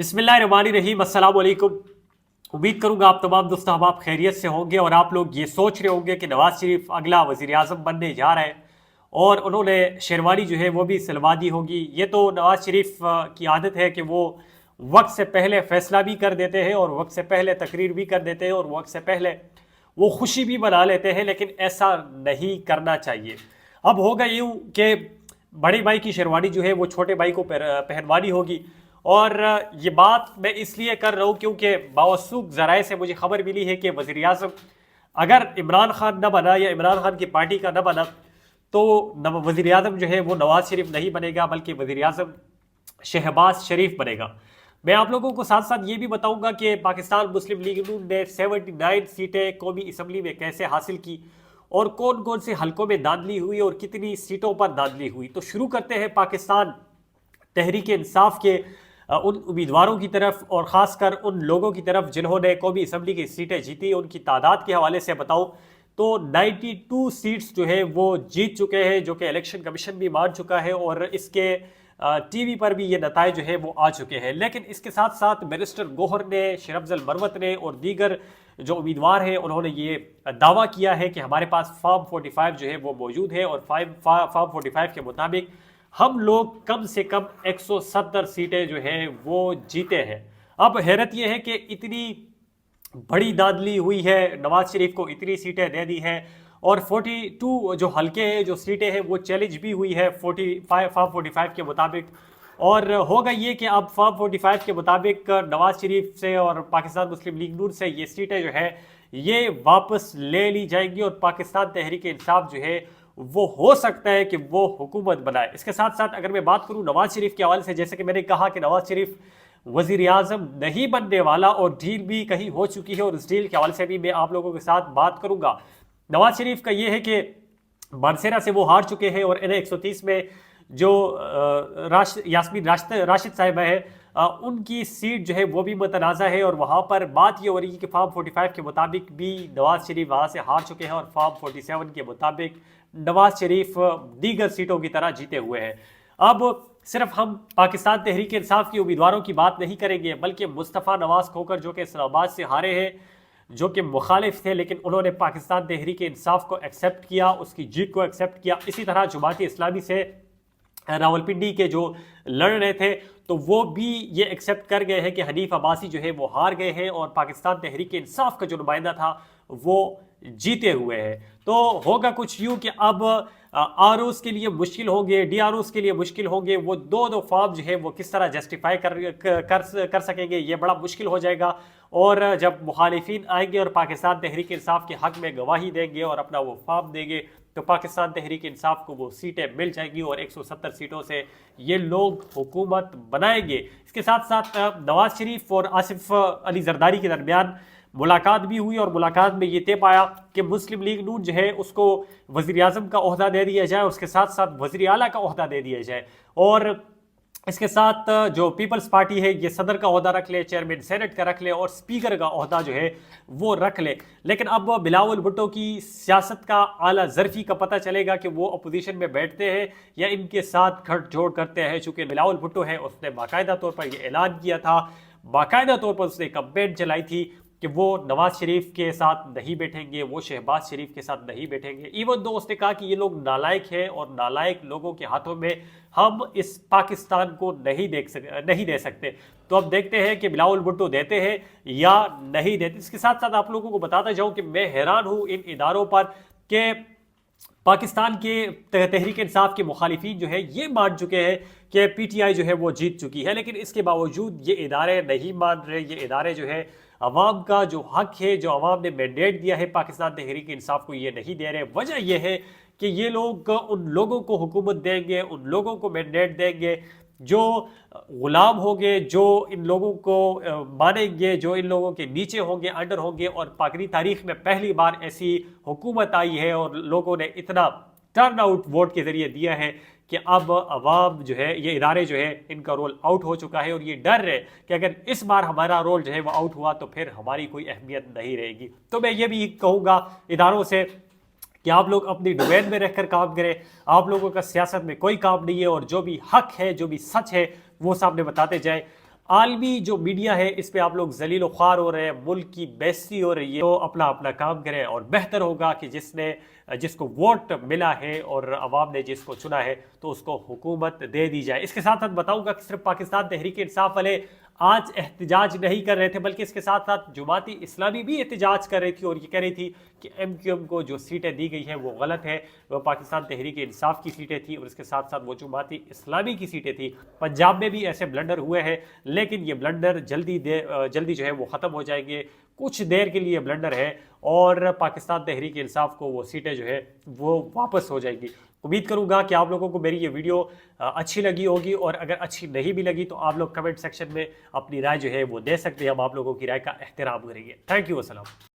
बिस्मिल्लाहिर्रहमानिर्रहीम, अस्सलाम वालेकुम। उम्मीद करूंगा आप तमाम दोस्त अहबाब खैरियत से होंगे और आप लोग ये सोच रहे होंगे कि नवाज शरीफ अगला वज़ीर आज़म बनने जा रहे हैं और उन्होंने शेरवानी जो है वो भी सिलवा दी होगी। ये तो नवाज शरीफ की आदत है कि वो वक्त से पहले फ़ैसला भी कर देते हैं और वक्त से पहले तकरीर भी कर देते हैं और वक्त से पहले वो खुशी भी मना लेते हैं, लेकिन ऐसा नहीं करना चाहिए। अब होगा यूँ कि बड़े भाई की शेरवानी जो है वो छोटे भाई को पहनवानी होगी। और ये बात मैं इसलिए कर रहा हूँ क्योंकि बावसूख ज़राए से मुझे खबर मिली है कि वज़ीर आज़म अगर इमरान खान न बना या इमरान खान की पार्टी का न बना तो वज़ीर आज़म जो है वो नवाज शरीफ नहीं बनेगा, बल्कि वज़ीर आज़म शहबाज शरीफ बनेगा। मैं आप लोगों को साथ साथ ये भी बताऊंगा कि पाकिस्तान मुस्लिम लीग नून ने 79 सीटें कौमी असम्बली में कैसे हासिल की और कौन कौन से हलकों में दांधली हुई और कितनी सीटों पर दांधली हुई। तो शुरू करते हैं पाकिस्तान तहरीक इंसाफ के उन उम्मीदवारों की तरफ और ख़ासकर उन लोगों की तरफ जिन्होंने कौमी असम्बली की सीटें जीती। उनकी तादाद के हवाले से बताऊं तो 92 सीट्स जो है वो जीत चुके हैं, जो कि इलेक्शन कमीशन भी मान चुका है और इसके टीवी पर भी ये नताइज जो है वो आ चुके हैं। लेकिन इसके साथ साथ बैरिस्टर गोहर ने, शेर अफजल मरवत ने और दीगर जो उम्मीदवार हैं उन्होंने ये दावा किया है कि हमारे पास फॉर्म 45 जो है वो मौजूद है और फॉर्म 45 के मुताबिक हम लोग कम से कम 170 सीटें जो हैं वो जीते हैं। अब हैरत यह है कि इतनी बड़ी दादली हुई है, नवाज शरीफ को इतनी सीटें दे दी हैं और 42 जो हल्के हैं, जो सीटें हैं वो चैलेंज भी हुई है 45 फॉर्म 45 के मुताबिक। और होगा ये कि अब फॉर्म 45 के मुताबिक नवाज शरीफ से और पाकिस्तान मुस्लिम लीग नून से ये सीटें जो है ये वापस ले ली जाएंगी और पाकिस्तान तहरीक इंसाफ जो है वो हो सकता है कि वो हुकूमत बनाए। इसके साथ साथ अगर मैं बात करूं नवाज शरीफ के हवाले से, जैसे कि मैंने कहा कि नवाज शरीफ वजीर आज़म नहीं बनने वाला और डील भी कहीं हो चुकी है और उस डील के हवाले से भी मैं आप लोगों के साथ बात करूंगा। नवाज शरीफ का ये है कि मानसेरा से वो हार चुके हैं और NA 130 में जो यास्मीन राशिद साहिबा है उनकी सीट जो है वो भी मुतनाज़ा है और वहाँ पर बात ये हो रही है कि फॉर्म 45 के मुताबिक भी नवाज शरीफ वहाँ से हार चुके हैं और फॉर्म 47 के मुताबिक नवाज शरीफ दीगर सीटों की तरह जीते हुए हैं। अब सिर्फ हम पाकिस्तान तहरीक इंसाफ के उम्मीदवारों की बात नहीं करेंगे, बल्कि मुस्तफ़ा नवाज खोकर जो कि इस्लामाबाद से हारे हैं, जो कि मुखालिफ थे लेकिन उन्होंने पाकिस्तान तहरीक इंसाफ को एक्सेप्ट किया, उसकी जीत को एक्सेप्ट किया। इसी तरह जमात इस्लामी से रावलपिंडी के जो लड़ रहे थे तो वो भी ये एक्सेप्ट कर गए हैं कि हनीफ अब्बासी जो है वो हार गए हैं और पाकिस्तान तहरीक इंसाफ का जो नुमाइंदा था वो जीते हुए हैं। तो होगा कुछ यूँ कि अब आरओस के लिए मुश्किल होंगे, DROs के लिए मुश्किल होंगे, वो दो फॉर्म जो है वो किस तरह जस्टिफाई कर सकेंगे, ये बड़ा मुश्किल हो जाएगा। और जब मुखालिफिन आएंगे और पाकिस्तान तहरीक इंसाफ के हक़ में गवाही देंगे और अपना वो फॉर्म देंगे तो पाकिस्तान तहरीक इंसाफ को वो सीटें मिल जाएंगी और 170 सीटों से ये लोग हुकूमत बनाएंगे। इसके साथ साथ नवाज शरीफ और आसिफ अली जरदारी के दरमियान मुलाकात भी हुई और मुलाकात में ये तय पाया कि मुस्लिम लीग नून जो है उसको वज़ीर आज़म का ओहदा दे दिया जाए, उसके साथ साथ वज़ीर आला का ओहदा दे दिया जाए और इसके साथ जो पीपल्स पार्टी है ये सदर का ओहदा रख ले, चेयरमैन सेनेट का रख ले और स्पीकर का ओहदा जो है वो रख ले। लेकिन अब बिलावल भुट्टो की सियासत का आला ज़रफ़ी का पता चलेगा कि वो अपोजिशन में बैठते हैं या इनके साथ गठजोड़ करते हैं। चूँकि बिलावल भुट्टो है उसने बाकायदा तौर पर यह ऐलान किया था, बाकायदा तौर पर उसने कंपेन चलाई थी कि वो नवाज शरीफ के साथ नहीं बैठेंगे, वो शहबाज शरीफ के साथ नहीं बैठेंगे। इवन दो उसने कहा कि ये लोग नालायक हैं और नालायक लोगों के हाथों में हम इस पाकिस्तान को नहीं दे सकते। तो अब देखते हैं कि बिलावल भुट्टो देते हैं या नहीं देते। इसके साथ साथ आप लोगों को बताता जाऊं कि मैं हैरान हूं इन इदारों पर कि पाकिस्तान के तहरीक इंसाफ के मुखालिफिन जो है ये मान चुके हैं कि PTI जो है वो जीत चुकी है, लेकिन इसके बावजूद ये इदारे नहीं मान रहे। ये इदारे जो है अवाम का जो हक है, जो अवाम ने मैंडेट दिया है पाकिस्तान तहरीक इंसाफ को, ये नहीं दे रहे। वजह यह है कि ये लोग उन लोगों को हुकूमत देंगे, उन लोगों को मैंडेट देंगे जो गुलाम होंगे, जो इन लोगों को मानेंगे, जो इन लोगों के नीचे होंगे, अंडर होंगे। और पाकिस्तानी तारीख में पहली बार ऐसी हुकूमत आई है और लोगों ने इतना टर्न आउट वोट के ज़रिए दिया है कि अब अवाम जो है, ये इदारे जो है इनका रोल आउट हो चुका है और ये डर है कि अगर इस बार हमारा रोल जो है वो आउट हुआ तो फिर हमारी कोई अहमियत नहीं रहेगी। तो मैं ये भी कहूँगा इदारों से कि आप लोग अपनी डोमेन में रहकर काम करें, आप लोगों का सियासत में कोई काम नहीं है और जो भी हक है, जो भी सच है वो सामने बताते जाएं। आलमी जो मीडिया है इस पे आप लोग जलील ख्वार हो रहे हैं, मुल्क की बेइज्जती हो रही है, तो अपना अपना काम करें और बेहतर होगा कि जिसको वोट मिला है और अवाम ने जिसको चुना है तो उसको हुकूमत दे दी जाए। इसके साथ साथ बताऊंगा कि सिर्फ पाकिस्तान तहरीक इंसाफ वाले आज एहतजाज नहीं कर रहे थे, बल्कि इसके साथ साथ जमाती इस्लामी भी एहतजाज कर रही थी और ये कह रही थी कि MQM को जो सीटें दी गई हैं वो गलत है, वो पाकिस्तान तहरीक इंसाफ की सीटें थी और इसके साथ साथ वो जमाती इस्लामी की सीटें थी। पंजाब में भी ऐसे ब्लंडर हुए हैं, लेकिन ये ब्लंडर जल्दी जो है वो ख़त्म हो जाएंगे। कुछ देर के लिए ब्लंडर है और पाकिस्तान तहरीक इंसाफ को वो सीटें जो है वो वापस हो जाएंगी। उम्मीद करूंगा कि आप लोगों को मेरी ये वीडियो अच्छी लगी होगी, और अगर अच्छी नहीं भी लगी तो आप लोग कमेंट सेक्शन में अपनी राय जो है वो दे सकते हैं। हम आप लोगों की राय का एहतराम करेंगे। थैंक यू, अस्सलाम।